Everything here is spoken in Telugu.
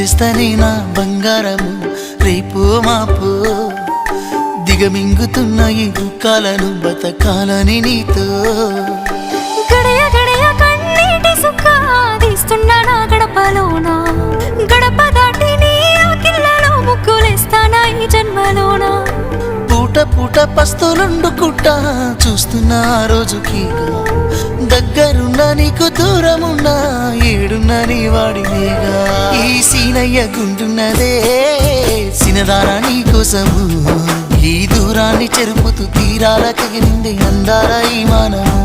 చేస్తానే నా బంగారము రేపు మాపు దిగమింగుతున్న ఈ దుఃఖాలను బతకాలని నీతో గడయ గడయ కన్నీటి సుఖ తీస్తున్నా నా గడపలోనా గడప దాటి నీ ఆకిళ్ళలో ముగ్గులేస్తానా ఈ జన్మలోనా పూట పూట పస్తులుండుకుంటా చూస్తున్నా ఆ రోజుకి దగ్గరున్నా నీకు దూరమున్నా ఏడున్నా నీ వాడినేగా ఈ సీనయ్య గుంటున్నదే సినదారా నీ కోసము ఈ దూరాన్ని చెరుపుతూ తీరాల తెగినింది అందాల ఈ మానము